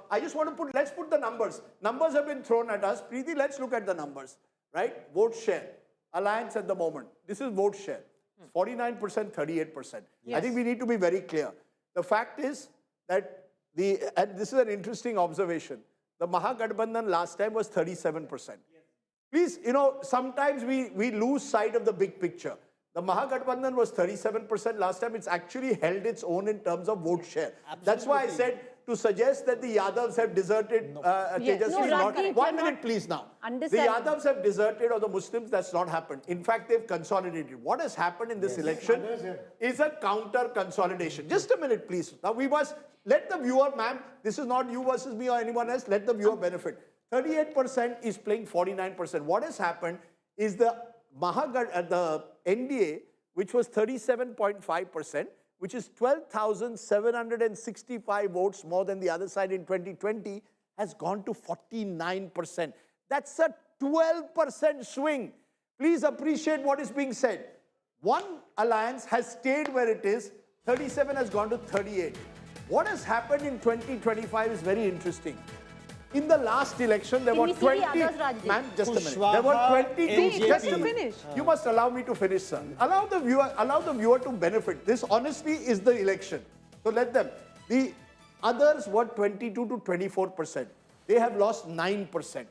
I just want to let's put the numbers. Numbers have been thrown at us. Preeti, let's look at the numbers, right? Vote share. Alliance at the moment. This is vote share. 49%, 38%. Yes. I think we need to be very clear. The fact is that and this is an interesting observation. The Mahagathbandhan last time was 37%. Yes. Please, sometimes we lose sight of the big picture. The Mahagathbandhan was 37% last time. It's actually held its own in terms of vote share. Absolutely. That's why I said to suggest that the Yadavs have deserted Tejashwi. 1 minute, please now. The Yadavs have deserted or the Muslims, that's not happened. In fact, they've consolidated. What has happened in this election is a counter consolidation. Just a minute, please. Now, we must let the viewer, ma'am, this is not you versus me or anyone else, let the viewer benefit. 38% is playing 49%. What has happened is the NDA, which was 37.5%, which is 12,765 votes more than the other side in 2020, has gone to 49%. That's a 12% swing. Please appreciate what is being said. One alliance has stayed where it is, 37 has gone to 38. What has happened in 2025 is very interesting. In the last election, there were 20... Ma'am, just a minute. There were 22... Just to finish. You must allow me to finish, sir. Allow the viewer to benefit. This honestly is the election. So let them. The others were 22 to 24%. They have lost 9%.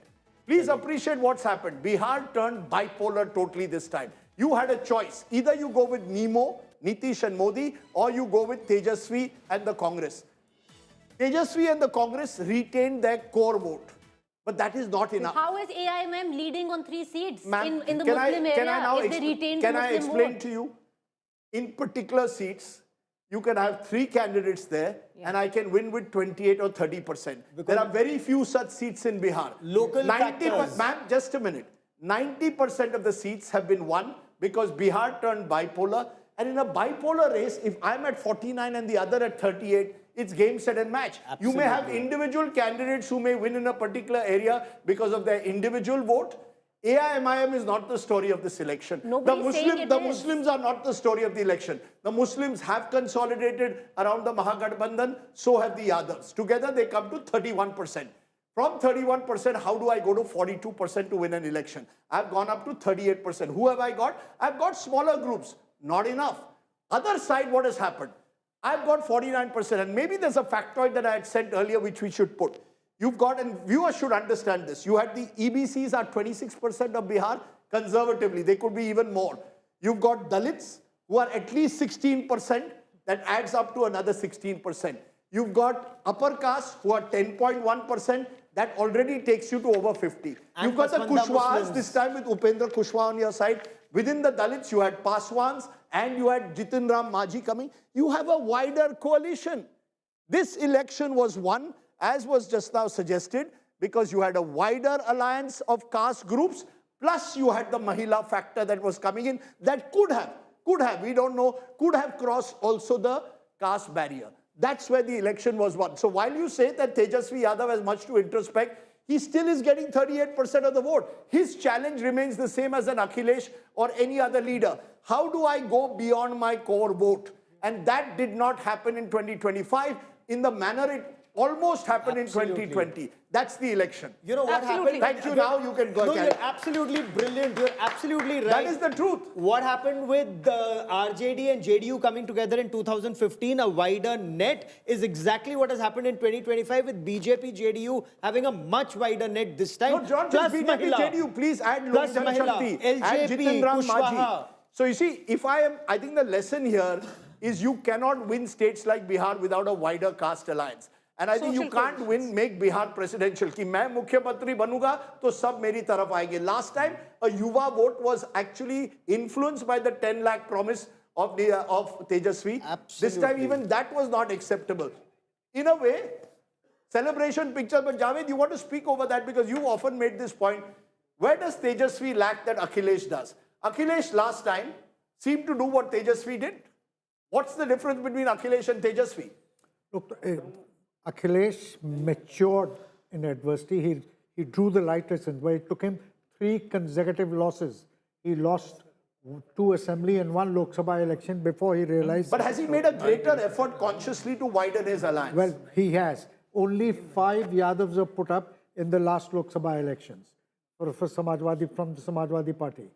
Please appreciate what's happened. Bihar turned bipolar totally this time. You had a choice. Either you go with Nemo, Nitish and Modi, or you go with Tejashwi and the Congress. Tejashwi and the Congress retained their core vote. But that is not enough. How is AIMM leading on 3 seats in the Muslim area if they retain the Muslim vote? Can I explain to you? In particular seats, you can have 3 candidates there and I can win with 28 or 30%. There are very few such seats in Bihar. Local factors. Ma'am, just a minute. 90% of the seats have been won because Bihar turned bipolar. And in a bipolar race, if I'm at 49 and the other at 38, it's game, set and match. Absolutely. You may have individual candidates who may win in a particular area because of their individual vote. AIMIM is not the story of this election. The Muslims are not the story of the election. The Muslims have consolidated around the Mahagathbandhan, so have the Yadavs. Together they come to 31%. From 31%, how do I go to 42% to win an election? I've gone up to 38%. Who have I got? I've got smaller groups. Not enough. Other side, what has happened? I've got 49%, and maybe there's a factoid that I had said earlier which we should put. You've got, and viewers should understand this, you had the EBCs are 26% of Bihar, conservatively, they could be even more. You've got Dalits, who are at least 16%, that adds up to another 16%. You've got upper caste, who are 10.1%, that already takes you to over 50. And you've got the Kushwahas, this time with Upendra Kushwaha on your side. Within the Dalits, you had Paswans and you had Jitin Ram Majhi coming. You have a wider coalition. This election was won, as was just now suggested, because you had a wider alliance of caste groups, plus you had the Mahila factor that was coming in that could have, we don't know, could have crossed also the caste barrier. That's where the election was won. So while you say that Tejashwi Yadav has much to introspect, he still is getting 38% of the vote. His challenge remains the same as an Akhilesh or any other leader. How do I go beyond my core vote? And that did not happen in 2025 in the manner it almost happened in 2020. That's the election. You know what happened? Thank you. Now you can go. No, you're absolutely brilliant. You're absolutely right. That is the truth. What happened with the RJD and JDU coming together in 2015, a wider net, is exactly what has happened in 2025 with BJP, JDU having a much wider net this time. No, John, just BJP, JDU, please add Lok Janshakti, add Jitin Ram Majhi. So you see, I think the lesson here is you cannot win states like Bihar without a wider caste alliance. And I think you can't make Bihar presidential. Ki main mukhyamantri banuga, to sab meri taraf aayenge. Last time, a Yuva vote was actually influenced by the 10 lakh promise of Tejashwi. Absolutely. This time, even that was not acceptable. In a way, celebration picture. But Javed, you want to speak over that because you often made this point. Where does Tejashwi lack that Akhilesh does? Akhilesh last time seemed to do what Tejashwi did. What's the difference between Akhilesh and Tejashwi? Look, Akhilesh matured in adversity. He drew the right lessons, where it took him 3 consecutive losses. He lost 2 assembly and 1 Lok Sabha election before he realized... But has he made a greater effort consciously to widen his alliance? Well, he has. only 5 Yadavs were put up in the last Lok Sabha elections for Samajwadi, from the Samajwadi Party.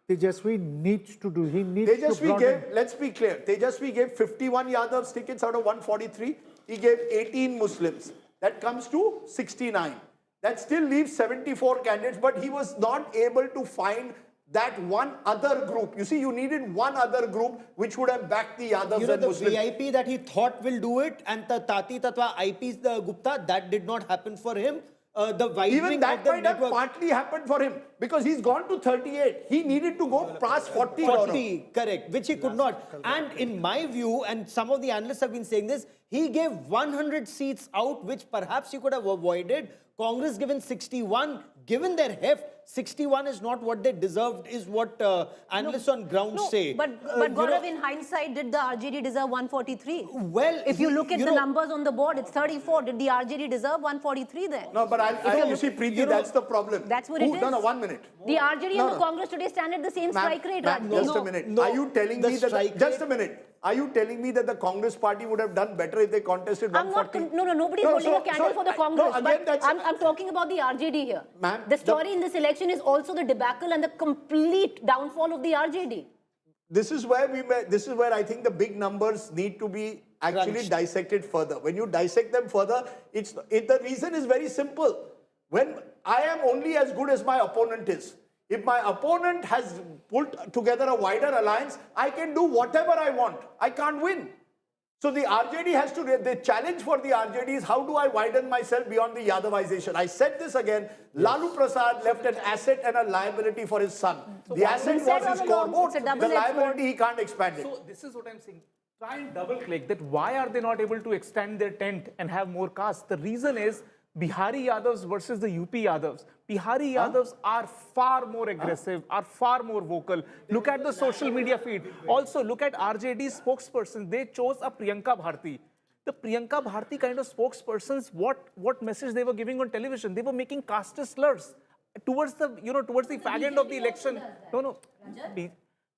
Tejashwi needs to do, he needs Tejashwi to gave, let's be clear, Tejashwi gave 51 Yadavs tickets out of 143. He gave 18 Muslims. That comes to 69. That still leaves 74 candidates, but he was not able to find that one other group. You see, you needed one other group which would have backed the Yadavs and the Muslims. VIP that he thought will do it, and the Tati Tatwa IP Gupta, that did not happen for him. The widening Even that of the might have network. partly happened for him because he's gone to 38. He needed to go past 40. 40, correct, which he could not. And in my view, and some of the analysts have been saying this, he gave 100 seats out, which perhaps he could have avoided. Congress given 61, given their heft, 61 is not what they deserved, is what analysts on ground say. But Gaurav, in hindsight, did the RJD deserve 143? Well, if you look at the numbers on the board, it's 34. Did the RJD deserve 143 then? No, but you see, Preeti, that's the problem. That's what it is. No, 1 minute. The RJD and the Congress today stand at the same strike rate, Raj. Just a minute. Are you telling me that... Just a minute. Are you telling me that the Congress party would have done better if they contested 140? Nobody's holding a candle for the Congress. Again, I'm talking about the RJD here. Ma'am, the story in this election is also the debacle and the complete downfall of the RJD. This is where I think the big numbers need to be actually dissected further. When you dissect them further, the reason is very simple. When I am only as good as my opponent is. If my opponent has put together a wider alliance, I can do whatever I want. I can't win. So the RJD has to, the challenge for the RJD is how do I widen myself beyond the Yadavization? I said this again, Lalu Prasad left an asset and a liability for his son. So the asset was his core vote. The liability, he can't expand it. So this is what I'm saying. Try and double click that why are they not able to extend their tent and have more castes? The reason is Bihari Yadavs versus the UP Yadavs. Bihari Yadavs are far more aggressive, are far more vocal. Look at the social media feed. Also, look at RJD's spokesperson. They chose a Priyanka Bharti. The Priyanka Bharti kind of spokespersons, what message they were giving on television? They were making caste slurs towards the, towards the fag end of the election. No.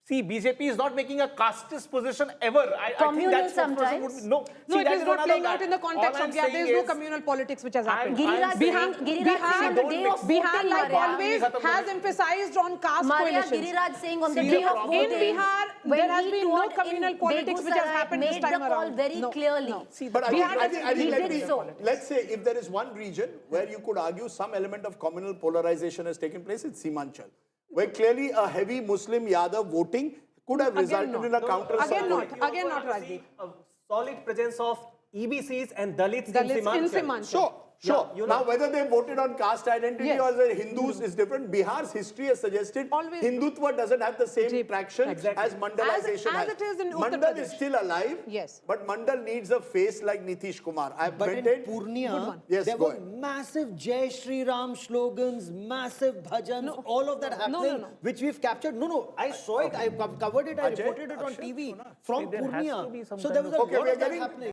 See, BJP is not making a casteist position ever. I think that spokesperson would be, No, it is not playing out in the context of that. There is no communal politics which has happened. Bihar, like always, has emphasized on caste coalitions. Giriraj saying on the day of voting, in Bihar, there has been no communal politics which has happened this time around. Made the call very clearly. But I think let's say if there is one region where you could argue some element of communal polarization has taken place, it's Simanchal, where clearly a heavy Muslim-Yadav voting could have resulted in a counter. Again not, Rajdeep. A solid presence of EBCs and Dalits in Simanchal. Sure. Now, whether they voted on caste identity or the Hindus is different. Bihar's history has suggested Hindutva doesn't have the same traction as Mandalization has. As it is in Uttar Mandal Pradesh. is still alive, but Mandal needs a face like Nitish Kumar. But in Purnia, there were massive Jai Shri Ram slogans, massive bhajans, all of that happening, which we've captured. I saw it, I covered it, I reported it on TV from Purnia. So there was a lot of that happening.